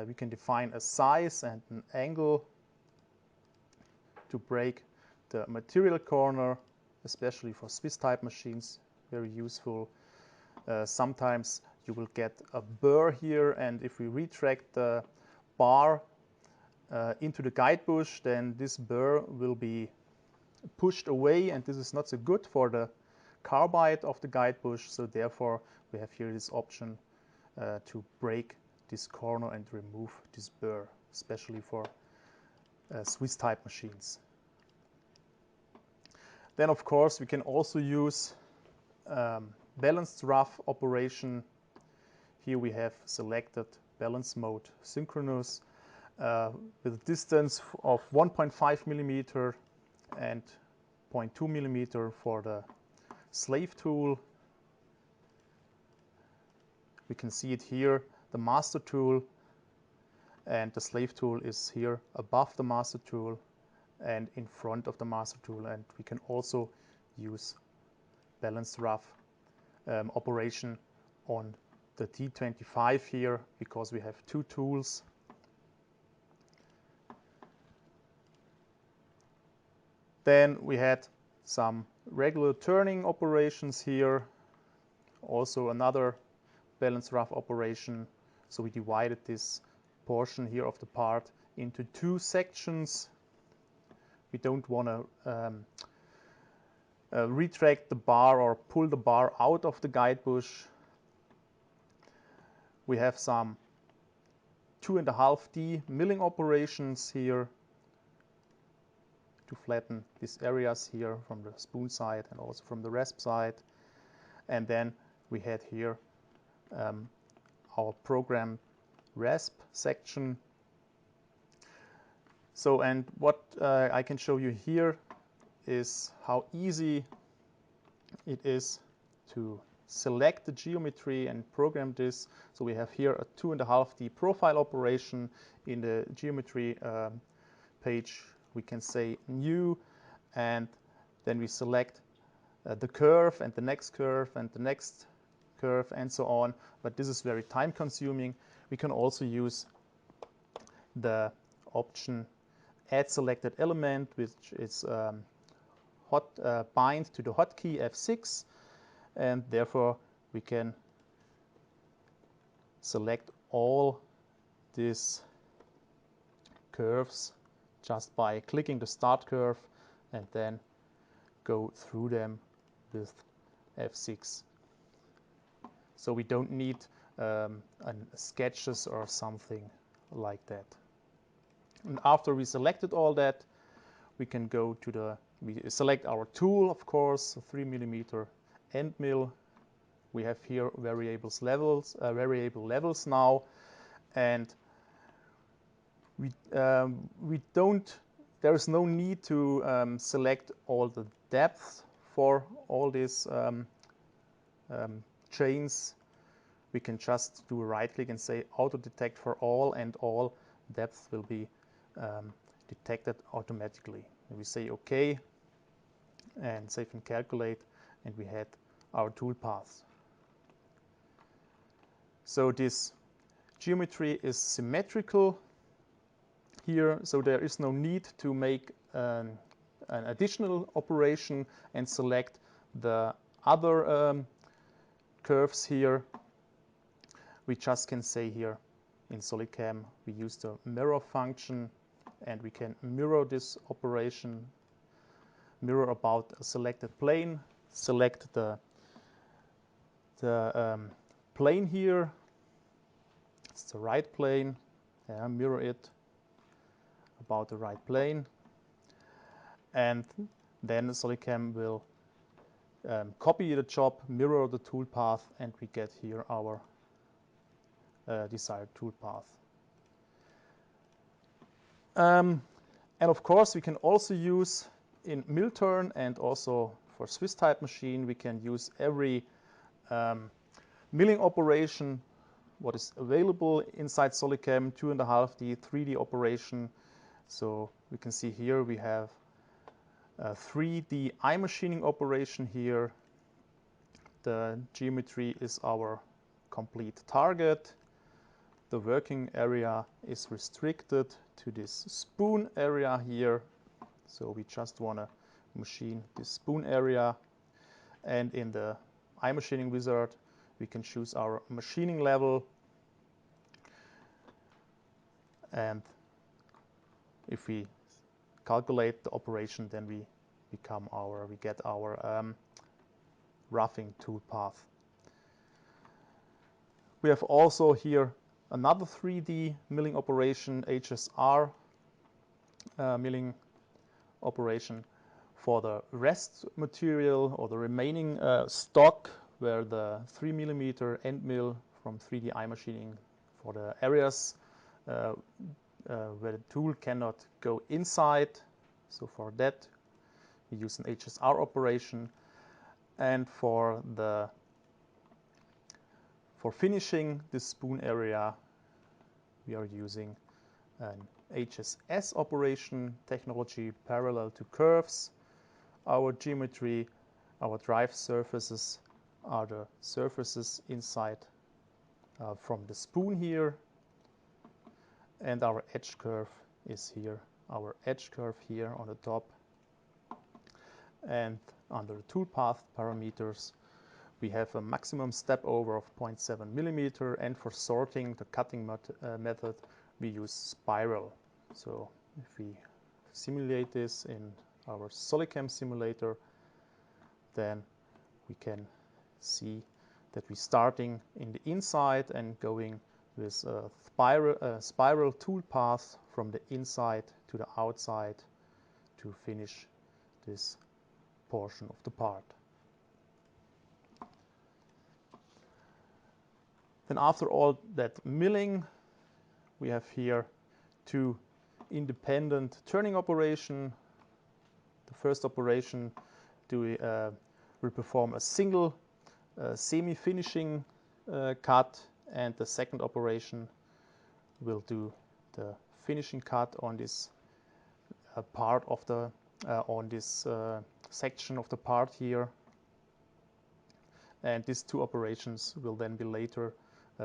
we can define a size and an angle to break the material corner, especially for Swiss type machines, very useful. Sometimes you will get a burr here, and if we retract the bar into the guide bush, then this burr will be pushed away, and this is not so good for the carbide of the guide bush. So therefore we have here this option to break this corner and remove this burr, especially for Swiss type machines. Then of course we can also use balanced rough operation. Here we have selected balance mode synchronous with a distance of 1.5 millimeter and 0.2 millimeter for the slave tool. We can see it here, the master tool, and the slave tool is here above the master tool and in front of the master tool. And we can also use balanced rough operation on the D25 here, because we have two tools. Then we had some regular turning operations here, also another balance rough operation. So we divided this portion here of the part into two sections. We don't want to retract the bar or pull the bar out of the guide bush. We have some 2.5D milling operations here to flatten these areas here from the spoon side and also from the rasp side. And then we had here our program rasp section. So, and what I can show you here is how easy it is to select the geometry and program this. So we have here a 2.5D profile operation. In the geometry page we can say new, and then we select the curve and the next curve and the next curve and so on, but this is very time consuming. We can also use the option add selected element, which is bind to the hotkey F6, and therefore we can select all these curves just by clicking the start curve and then go through them with F6. So we don't need sketches or something like that. And after we selected all that, we can go to we select our tool, of course, 3mm end mill. We have here variable levels now, and there is no need to select all the depth for all these chains. We can just do a right click and say auto detect for all, and all depth will be detected automatically. And we say OK and save and calculate, and we had our tool path. So this geometry is symmetrical here, so there is no need to make an additional operation and select the other curves here. We just can say here in SolidCAM we use the mirror function, and we can mirror this operation, mirror about a selected plane, select the plane here, it's the right plane, mirror it about the right plane, and then SolidCAM will copy the job, mirror the toolpath, and we get here our desired toolpath. And of course we can also use in mill turn, and also for Swiss type machine we can use every milling operation what is available inside SolidCAM, 2.5D, 3D operation. So we can see here we have a 3D eye machining operation here. The geometry is our complete target. The working area is restricted to this spoon area here. So we just want to machine this spoon area. And in the eye machining wizard, we can choose our machining level. And if we calculate the operation, then we get our roughing toolpath. We have also here another 3D milling operation, Hsr Milling Operation, for the rest material or the remaining stock, where the 3mm end mill from 3D eye machining for the areas where the tool cannot go inside. So for that we use an Hsr operation, and for finishing this spoon area we are using an HSS operation technology parallel to curves. Our geometry, our drive surfaces are the surfaces inside from the spoon here, and our edge curve is here, our edge curve here on the top. And under the toolpath parameters, we have a maximum step over of 0.7 millimeter, and for sorting the cutting method, we use spiral. So if we simulate this in our SolidCAM simulator, then we can see that we're starting in the inside and going with a spiral toolpath from the inside to the outside to finish this portion of the part. Then after all that milling, we have here two independent turning operations. The first operation will perform a single semi-finishing cut, and the second operation will do the finishing cut on this part of the on this section of the part here. And these two operations will then be later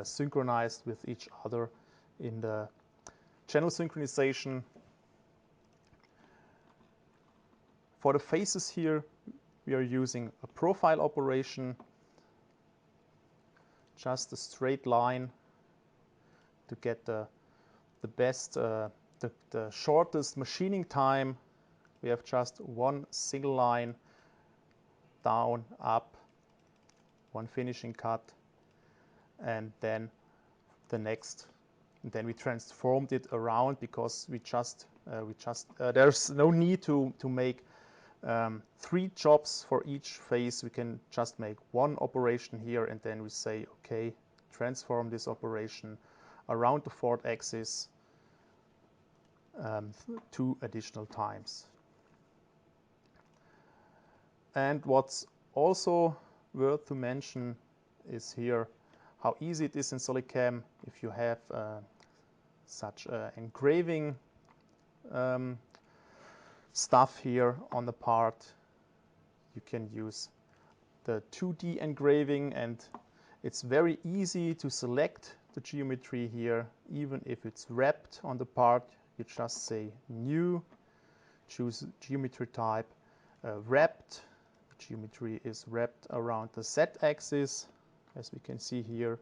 synchronized with each other in the channel synchronization. For the faces here, we are using a profile operation, just a straight line to get the best, the shortest machining time. We have just one single line, down, up, one finishing cut, and then the next. And then we transformed it around because there's no need to make 3 jobs for each phase. We can just make one operation here, and then we say, okay, transform this operation around the 4th axis 2 additional times. And what's also worth to mention is here how easy it is in SolidCAM if you have such engraving stuff here on the part. You can use the 2D engraving, and it's very easy to select the geometry here. Even if it's wrapped on the part, you just say new, choose geometry type, wrapped. The geometry is wrapped around the Z-axis. As we can see here,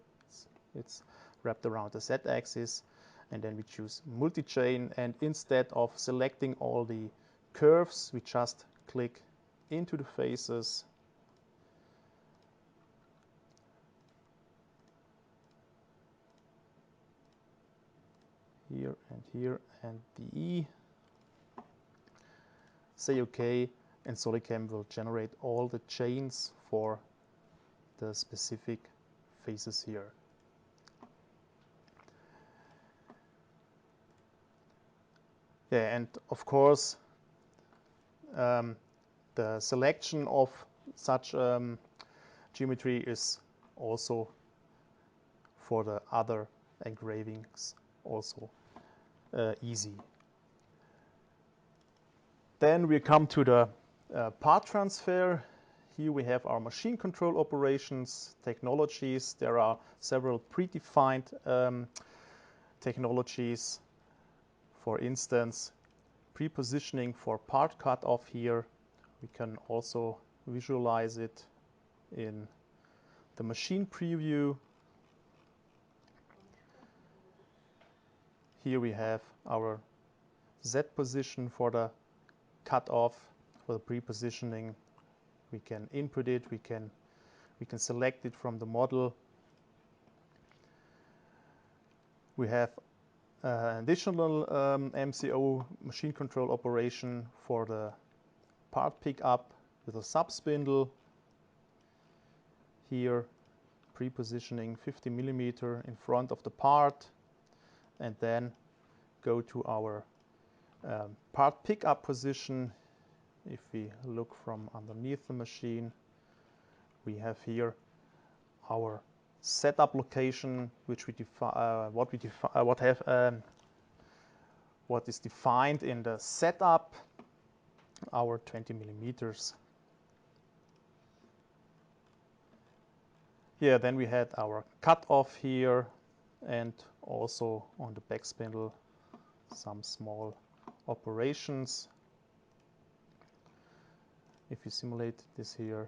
it's wrapped around the Z-axis, and then we choose multi-chain, and instead of selecting all the curves, we just click into the faces, here and the E, say OK, and SolidCAM will generate all the chains for the specific faces here. Yeah, and of course the selection of such geometry is also for the other engravings also easy. Then we come to the part transfer. Here we have our machine control operations, technologies. There are several predefined technologies. For instance, pre-positioning for part cutoff here. We can also visualize it in the machine preview. Here we have our Z position for the cutoff, for the pre-positioning. We can input it, we can select it from the model. We have additional MCO machine control operation for the part pickup with a sub-spindle. Here, pre-positioning 50 millimeter in front of the part, and then go to our part pickup position. If we look from underneath the machine, we have here our setup location, which we what is defined in the setup, our 20 millimeters. Yeah, then we had our cutoff here, and also on the back spindle some small operations. if you simulate this here,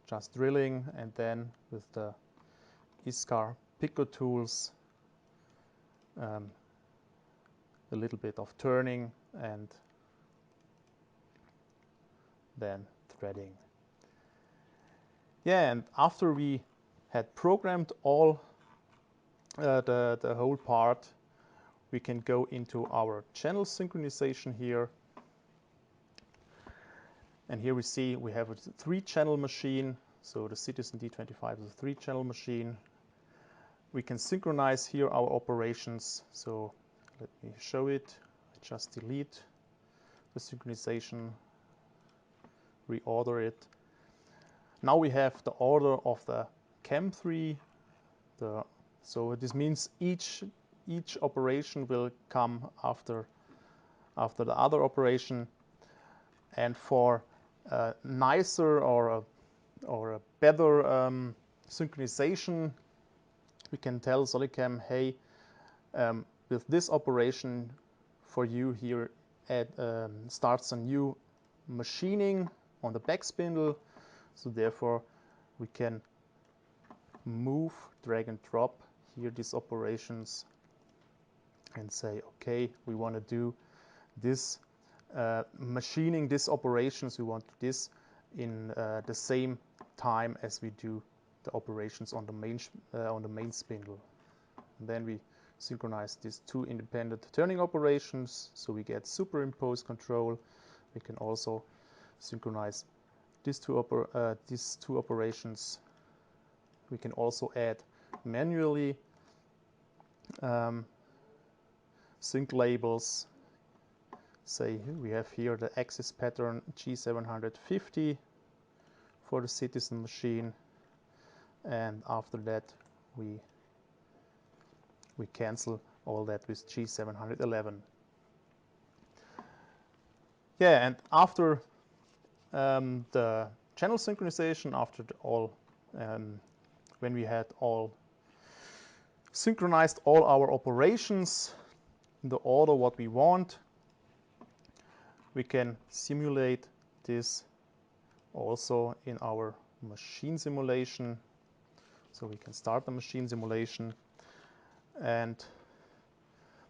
just drilling, and then with the ISCAR Pico tools, a little bit of turning and then threading. Yeah, and after we had programmed all the whole part, we can go into our channel synchronization here. And here we see we have a 3-channel machine. So the Citizen D25 is a 3-channel machine. We can synchronize here our operations. So let me show it. I just delete the synchronization, reorder it. Now we have the order of the CAM3. So this means each operation will come after the other operation. And for a nicer or a better synchronization, we can tell SolidCAM, hey, with this operation for you here, starts a new machining on the back spindle. So therefore we can move, drag and drop here these operations and say, okay, we want to do this machining, these operations, we want this in the same time as we do the operations on the main spindle. And then we synchronize these 2 independent turning operations, so we get superimposed control. We can also synchronize these two operations. We can also add manually sync labels. Say we have here the axis pattern G750 for the Citizen machine, and after that we cancel all that with G711. Yeah, and after the channel synchronization, after when we had all synchronized all our operations in the order what we want, we can simulate this also in our machine simulation. So we can start the machine simulation, and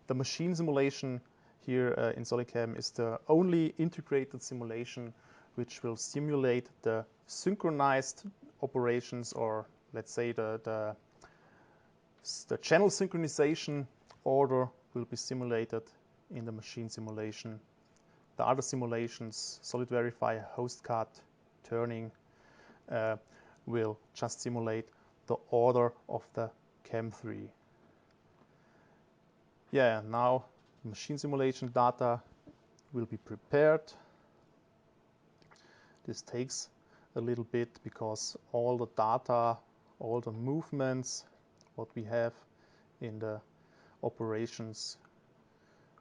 the machine simulation here in SolidCAM is the only integrated simulation which will simulate the synchronized operations, or let's say the channel synchronization order will be simulated in the machine simulation. The other simulations, Solid Verify, Host Cut, Turning, will just simulate the order of the CAM3. Yeah, now machine simulation data will be prepared. This takes a little bit because all the data, all the movements, what we have in the operations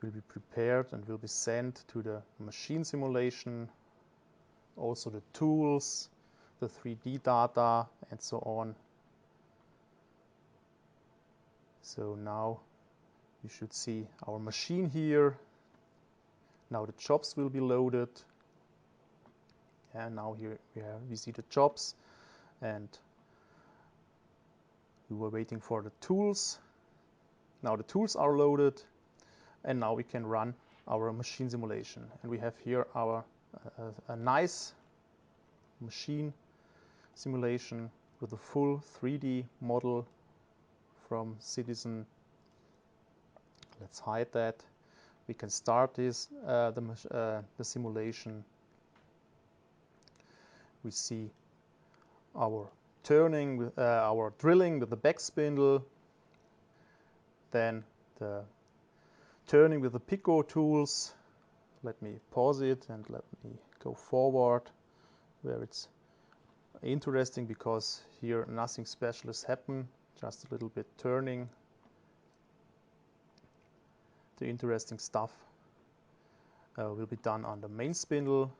will be prepared and will be sent to the machine simulation. Also the tools, the 3D data, and so on. So now you should see our machine here. Now the jobs will be loaded. And now here we see the jobs, and we were waiting for the tools. Now the tools are loaded, and now we can run our machine simulation. And we have here our a nice machine simulation with a full 3D model from Citizen. Let's hide that. We can start this the simulation. We see our turning, our drilling with the back spindle, then the turning with the Pico tools. Let me pause it and let me go forward where it's interesting, because here nothing special has happened, just a little bit turning. The interesting stuff will be done on the main spindle.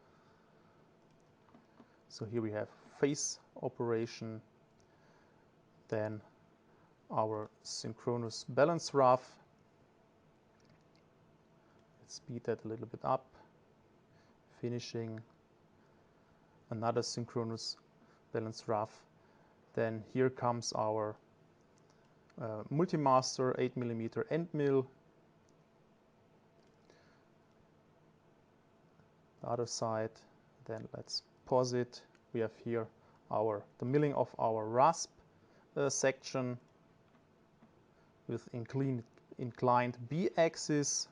So here we have face operation, then our synchronous balance rough. Let's speed that a little bit up. Finishing another synchronous balance rough. Then here comes our multi-master 8mm end mill. The other side, then let's pause it. We have here the milling of our rasp section with inclined B-axis.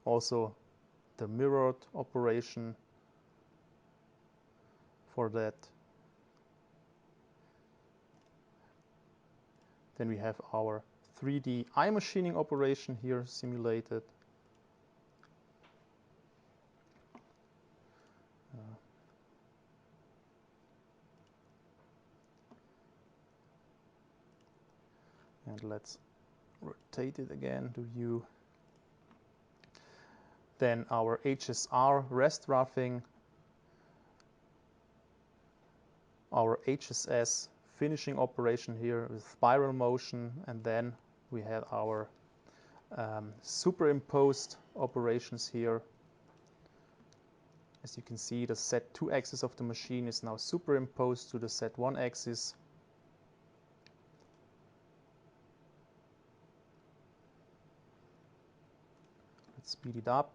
Also the mirrored operation for that. Then we have our 3D eye machining operation here simulated. And let's rotate it again to view. Then our HSR rest roughing, our HSS finishing operation here with spiral motion, and then we have our superimposed operations here. As you can see, the Z2 axis of the machine is now superimposed to the Z1 axis. Let's speed it up.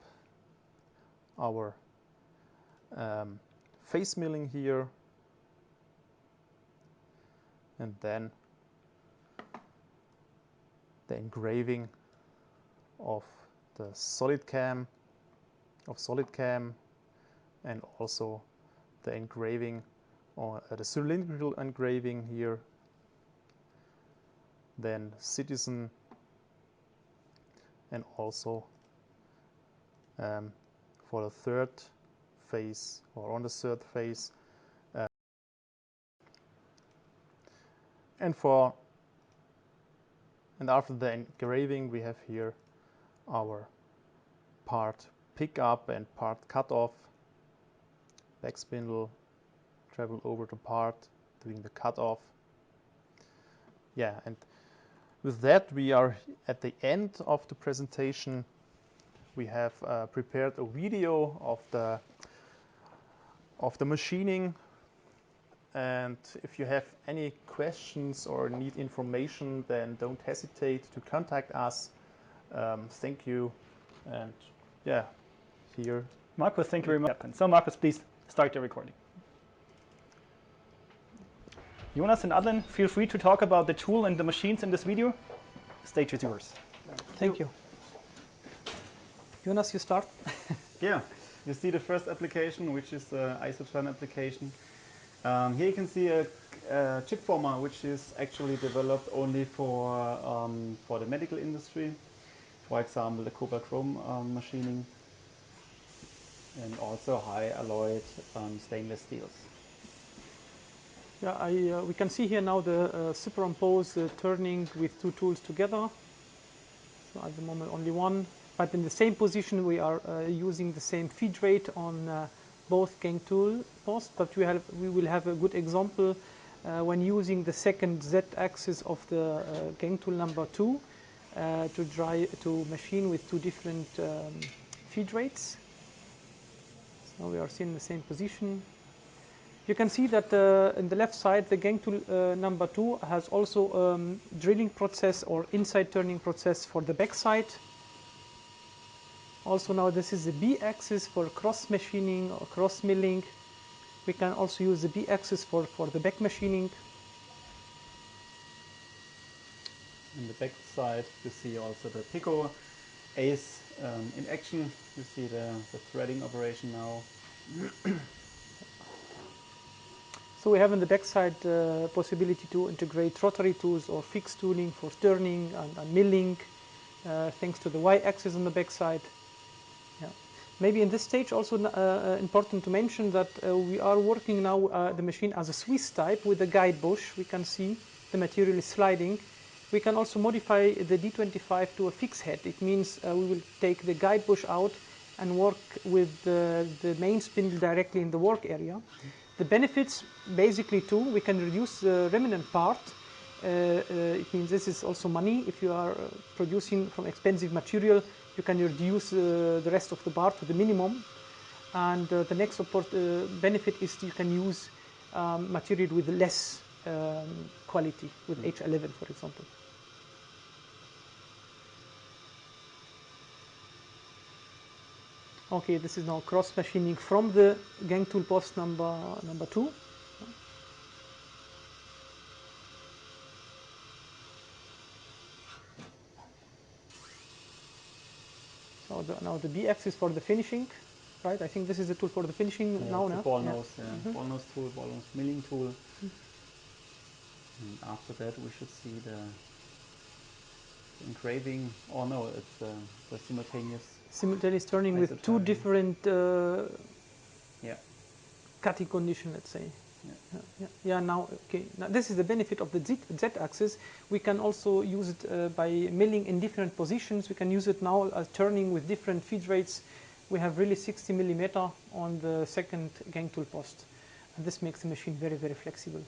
Our face milling here, and then the engraving of the SolidCAM, and also the engraving or the cylindrical engraving here. Then Citizen, and also for the third phase, or on the third phase, and after the engraving we have here our part pickup and part cutoff. Back spindle, travel over the part, doing the cutoff. Yeah, and with that we are at the end of the presentation. We have prepared a video of the machining, and if you have any questions or need information, then don't hesitate to contact us. Thank you, and yeah, here. Markus, thank you very much. So Markus, please start your recording. Jonas and Adlan, feel free to talk about the tool and the machines in this video. The stage is yours. Thank you. Jonas, you start. Yeah, you see the first application, which is the isotron application. Here you can see a chip former, which is actually developed only for the medical industry. For example, the copper chrome machining, and also high alloyed stainless steels. Yeah, we can see here now the superimposed turning with two tools together. So at the moment only one, but in the same position we are using the same feed rate on both gang tool posts, but we will have a good example when using the second Z-axis of the gang tool number 2 to machine with two different feed rates. So we are seeing the same position. You can see that in the left side the gang tool number 2 has also drilling process or inside turning process for the back side. Also now this is the B-axis for cross machining or cross milling. We can also use the B-axis for the back machining. On the back side you see also the Pico Ace in action. You see the threading operation now. So we have on the back side possibility to integrate rotary tools or fixed tooling for turning and milling, thanks to the Y-axis on the back side. Yeah. Maybe in this stage also important to mention that we are working now the machine as a Swiss type with a guide bush. We can see the material is sliding. We can also modify the D25 to a fixed head. It means we will take the guide bush out and work with the main spindle directly in the work area. The benefits basically two, we can reduce the remnant part. It means this is also money. If you are producing from expensive material, you can reduce the rest of the part to the minimum. And the next benefit is you can use material with less quality, with H11, for example. Okay, this is now cross machining from the gang tool post number 2. So now the B axis for the finishing, right? I think this is the tool for the finishing now. It's a No? ball nose, ball nose tool, ball nose milling tool. And after that, we should see the engraving. Oh no, it's the simultaneous turning with two different cutting condition, let's say. Yeah, now, okay. Now, this is the benefit of the Z-axis. We can also use it by milling in different positions. We can use it now as turning with different feed rates. We have really 60 millimeter on the second gang tool post. And this makes the machine very, very flexible.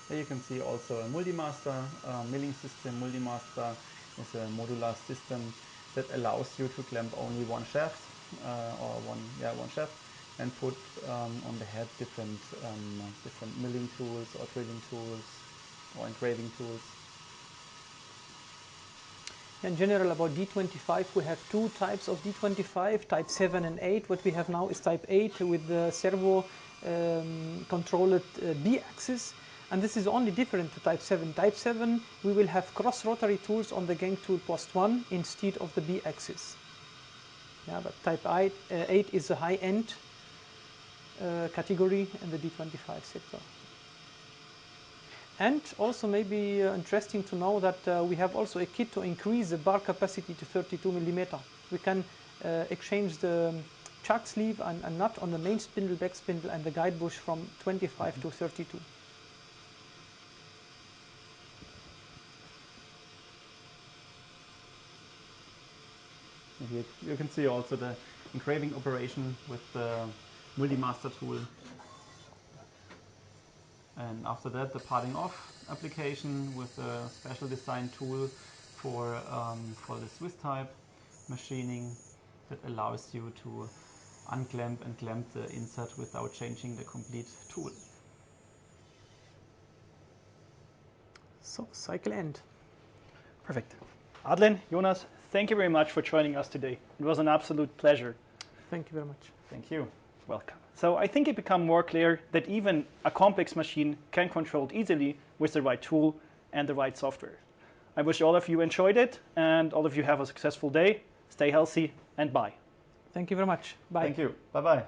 There you can see also a multi-master milling system. Multi-master is a modular system that allows you to clamp only one shaft or one shaft, and put on the head different milling tools or drilling tools or engraving tools. In general, about D25, we have two types of D25, type 7 and 8. What we have now is type 8 with the servo controlled B-axis. And this is only different to type 7. Type 7, we will have cross-rotary tools on the gang tool post 1 instead of the B-axis. Yeah, but type 8 is a high-end category in the D25 sector. And also maybe interesting to know that we have also a kit to increase the bar capacity to 32 millimeter. We can exchange the chuck sleeve and nut on the main spindle, back spindle, and the guide bush from 25 to 32. Here you can see also the engraving operation with the multi-master tool. And after that, the parting off application with a special design tool for the Swiss type machining that allows you to unclamp and clamp the insert without changing the complete tool. So, cycle end. Perfect. Adlen, Jonas, thank you very much for joining us today. It was an absolute pleasure. Thank you very much. Thank you. Welcome. So I think it became more clear that even a complex machine can control easily with the right tool and the right software. I wish all of you enjoyed it and all of you have a successful day. Stay healthy and bye. Thank you very much. Bye. Thank you. Bye-bye.